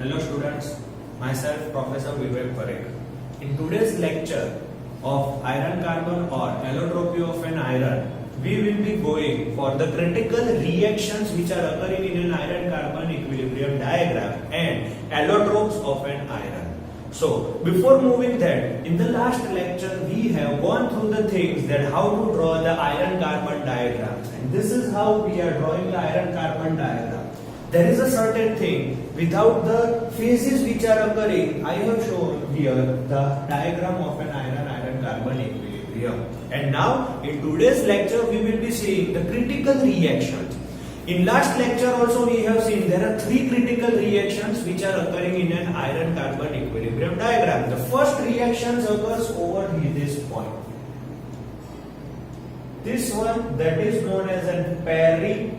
Hello students, myself Professor Vivek Parekh. In today's lecture of iron carbon or allotropy of an iron, we will be going for the critical reactions which are occurring in an iron carbon equilibrium diagram and allotropes of an iron. So before moving that, in the last lecture we have gone through the things that how to draw the iron carbon diagrams, and this is how we are drawing the iron carbon diagram. There is a certain thing without the phases which are occurring. I have shown here the diagram of an iron carbon equilibrium. And now in today's lecture we will be seeing the critical reactions. In last lecture also we have seen there are three critical reactions which are occurring in an iron carbon equilibrium diagram. The first reaction occurs over this point. This one, that is known as a peritectic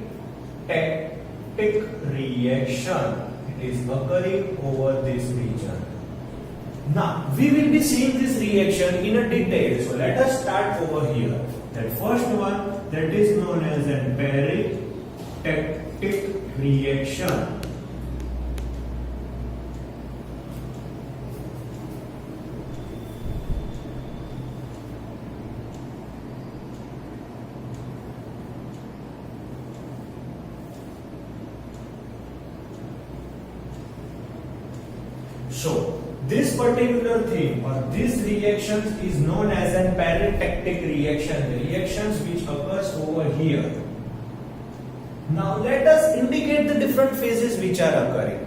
reaction. It is occurring over this region. Now we will be seeing this reaction in a detail. So let us start over here. That first one, that is known as a peritectic reaction. So this particular thing or this reaction is known as a peritectic reaction, the reactions which occurs over here. Now let us indicate the different phases which are occurring.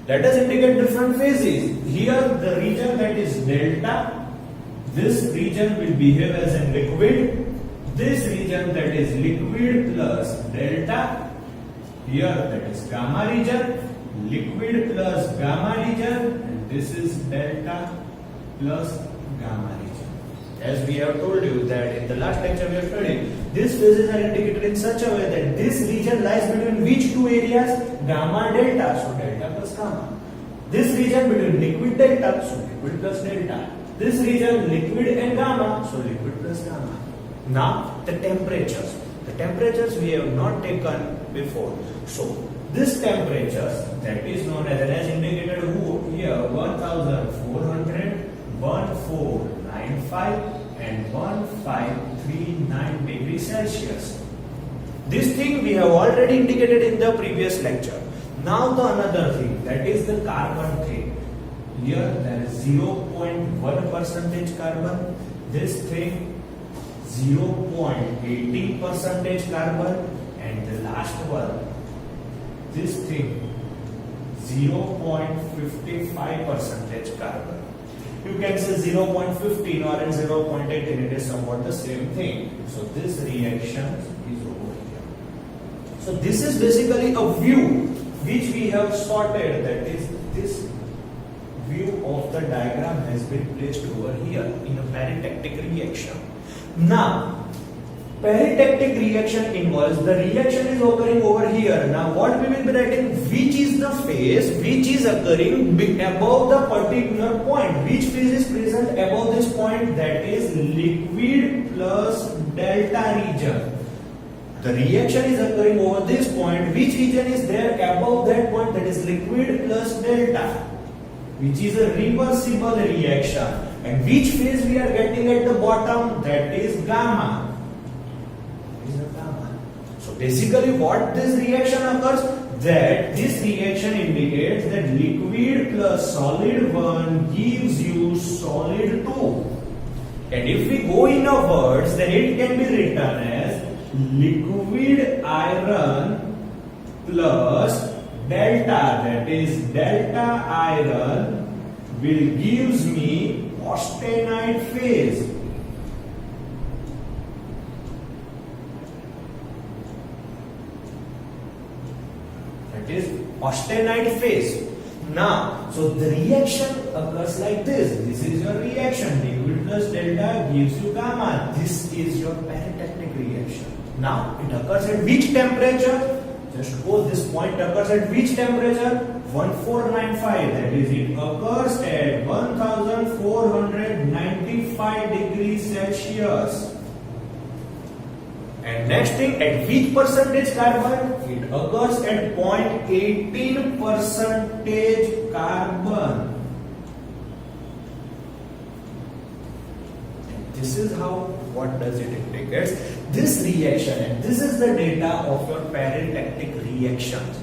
Let us indicate different phases. Here the region that is delta, this region will behave as a liquid. This region that is liquid plus delta. Here that is gamma region, liquid plus gamma region. This is delta plus gamma region. As we have told you that in the last lecture we have studied, these phases are indicated in such a way that this region lies between which two areas? Gamma delta, so delta plus gamma. This region between liquid delta, so liquid plus delta. This region liquid and gamma, so liquid plus gamma. Now the temperatures. The temperatures we have not taken before. So this temperatures that is known as indicated here 1400, 1495 and 1539 degrees Celsius. This thing we have already indicated in the previous lecture. Now the another thing, that is the carbon thing. Here there is 0.1% carbon. This thing 0.18% carbon, and the last one, this thing 0.55% carbon. You can say 0.15 or 0.18, it is somewhat the same thing. So this reaction is over here. So this is basically a view which we have sorted, that is this view of the diagram has been placed over here in a peritectic reaction. Now peritectic reaction involves the reaction is occurring over here. Now what we will be writing, which is the phase which is occurring above the particular point. Which phase is present above this point? That is liquid plus delta region. The reaction is occurring over this point. Which region is there above that point? That is liquid plus delta, which is a reversible reaction. And which phase we are getting at the bottom? That is gamma. So basically what this reaction occurs, that this reaction indicates that liquid plus solid 1 gives you solid 2. And if we go in a words, then it can be written as liquid iron plus delta, that is delta iron will gives me austenite phase. That is austenite phase. Now, so the reaction occurs like this. This is your reaction. Liquid plus delta gives you gamma. This is your peritectic reaction. Now, it occurs at which temperature? Just go, this point occurs at which temperature? 1495. That is, it occurs at 1495 degrees Celsius. And next thing, at which percentage carbon? It occurs at 0.18 percentage carbon. And this is how, what does it indicate? This reaction, and this is the data of your parentactic reactions.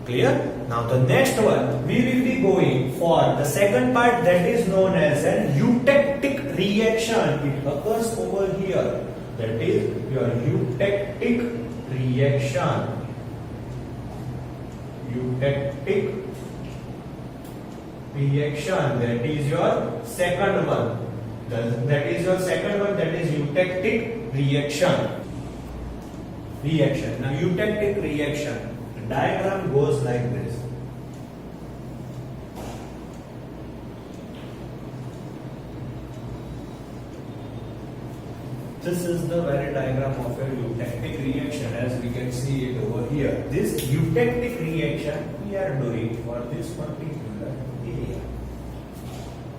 Clear? Now the next one, we will be going for the second part, that is known as an eutectic reaction. It occurs over here. That is your eutectic reaction. Eutectic reaction. That is your second one. That is your second one. That is eutectic reaction. Now eutectic reaction. The diagram goes like this. This is the very diagram of a eutectic reaction, as we can see it over here. This eutectic reaction we are doing for this particular area.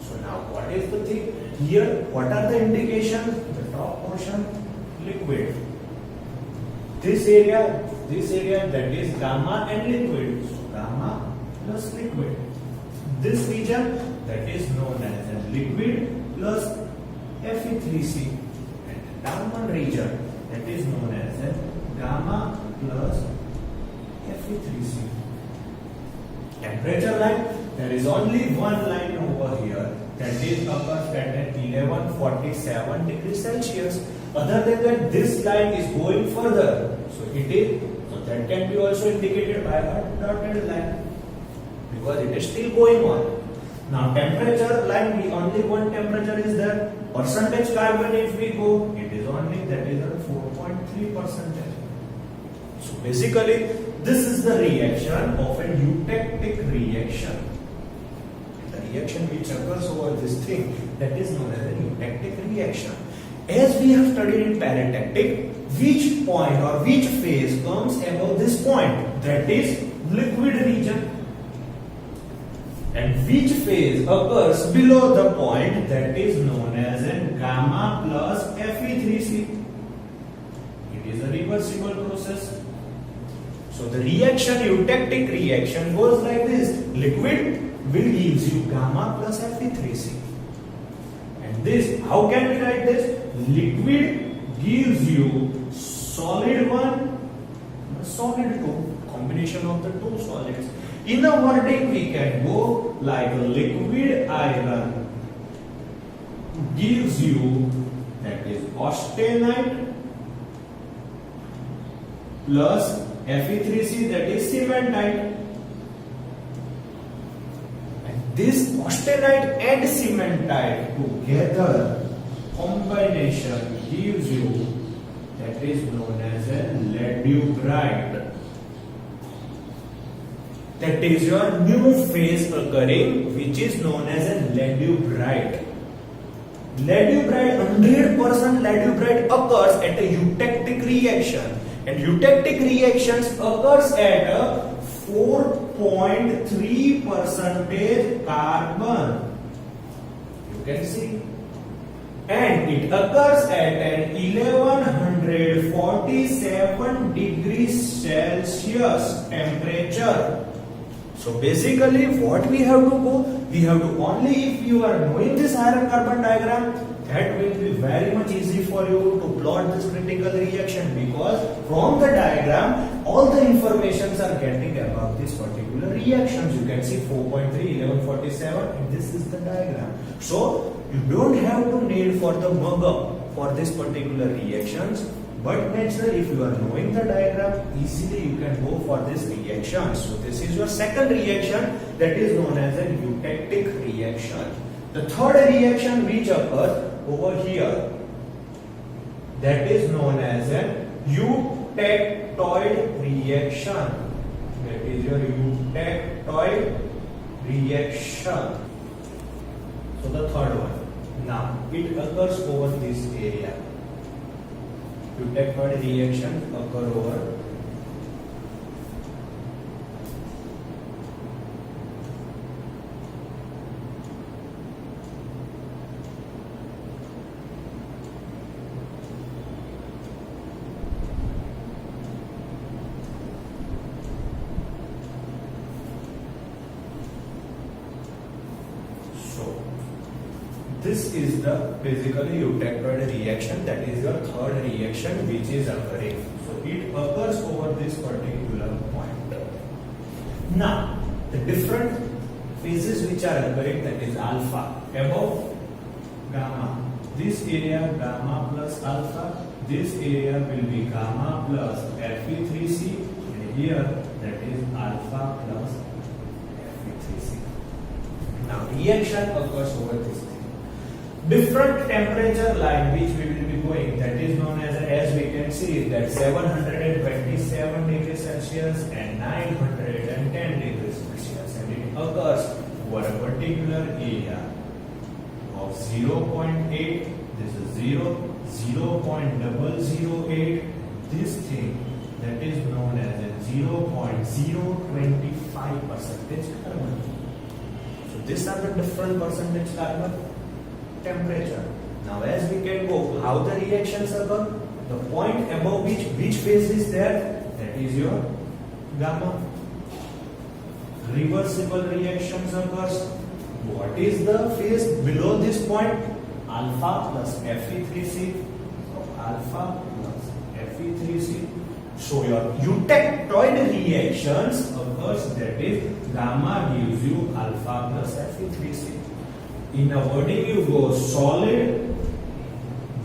So now what is the thing? Here, what are the indications? The top portion, liquid. This area that is gamma and liquid. So gamma plus liquid. This region that is known as a liquid plus Fe3C. Down one region that is known as a gamma plus Fe3C. Temperature line, there is only one line over here that is occurs at 1147 degrees Celsius. Other than that, this line is going further. So that can be also indicated by a dotted line because it is still going on. Now temperature line, we only one temperature is there. Percentage carbon, if we go, it is only that is a 4.3%. So basically, this is the reaction of a eutectic reaction. The reaction which occurs over this thing, that is known as a eutectic reaction. As we have studied in parentactic, which point or which phase comes above this point? That is liquid region. And which phase occurs below the point? That is known as a gamma plus Fe3C. It is a reversible process. So the reaction, eutectic reaction goes like this. Liquid will gives you gamma plus Fe3C. And this, how can we write this? Liquid gives you solid 1, solid 2. Combination of the two solids. In the wording, we can go like liquid iron gives you, that is austenite plus Fe3C, that is cementite. And this austenite and cementite together combination gives you, that is known as a ladeubrite. That is your new phase occurring, which is known as a ladeubrite. Ladeubrite, 100% ladeubrite occurs at a eutectic reaction, and eutectic reactions occurs at a 4.3% carbon. You can see, and it occurs at an 1147 degrees Celsius temperature. So basically what we have to go, we have to only, if you are knowing this iron carbon diagram, that will be very much easy for you to plot this critical reaction, because from the diagram all the informations are getting about this particular reactions. You can see 4.3, 1147, and this is the diagram. So you don't have to need for the mug-up for this particular reactions. But naturally, if you are knowing the diagram, easily you can go for this reaction. So this is your second reaction, that is known as a eutectic reaction. The third reaction which occurs over here, that is known as a eutectoid reaction. That is your eutectoid reaction. So the third one. Now it occurs over this area. Eutectoid reactions occur over this is the basically eutectoid reaction, that is your third reaction which is occurring. So it occurs over this particular point. Now the different phases which are occurring, that is alpha, above gamma, this area gamma plus alpha, this area will be gamma plus Fe3C, and here that is alpha plus Fe3C. Now reaction occurs over this thing. Different temperature line which we will be going, that is known as we can see that 727 degrees Celsius and 910 degrees Celsius, and it occurs over a particular area of 0.8, this is 0.008, this thing that is known as a 0.025% carbon. So these are the different percentage carbon temperature. Now as we can go, how the reactions occur, the point above which phase is there, that is your gamma. Reversible reactions occurs. What is the phase below this point? Alpha plus Fe3C. So alpha plus Fe3C. So your eutectoid reactions occurs, that is gamma gives you alpha plus Fe3C. In a wording you go solid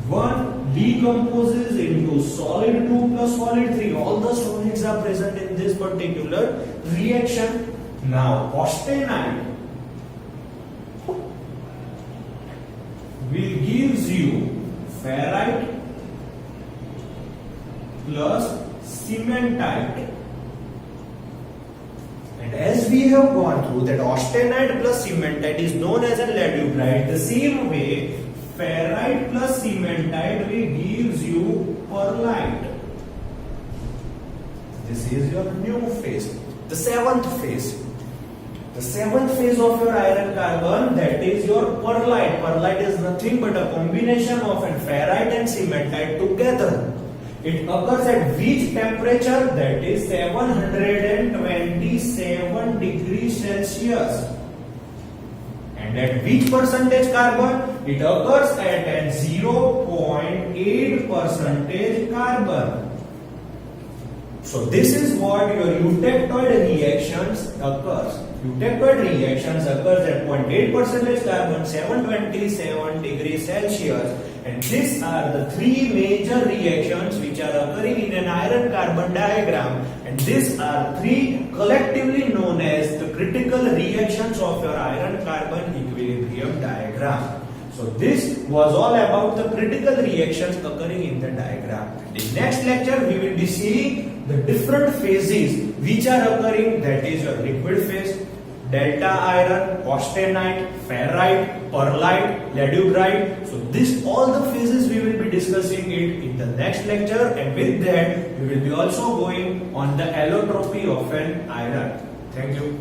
1 decomposes into solid 2 plus solid 3. All the solids are present in this particular reaction. Now austenite will gives you ferrite plus cementite. And as we have gone through that austenite plus cementite is known as a ladeubrite, the same way ferrite plus cementite will gives you perlite. This is your new phase, the seventh phase. The seventh phase of your iron carbon, that is your perlite. Perlite is nothing but a combination of a ferrite and cementite together. It occurs at which temperature? That is 727 degrees Celsius. And at which percentage carbon? It occurs at 0.8% carbon. So this is what your eutectoid reactions occurs. Eutectoid reactions occurs at 0.8% carbon, 727 degrees Celsius, and these are the three major reactions which are occurring in an iron carbon diagram, and these are three collectively known as the critical reactions of your iron carbon equilibrium diagram. So this was all about the critical reactions occurring in the diagram. In next lecture we will be seeing the different phases which are occurring, that is your liquid phase, delta iron, austenite, ferrite, perlite, ladeubrite. So this all the phases we will be discussing it in the next lecture, and with that we will be also going on the allotropy of an iron. Thank you.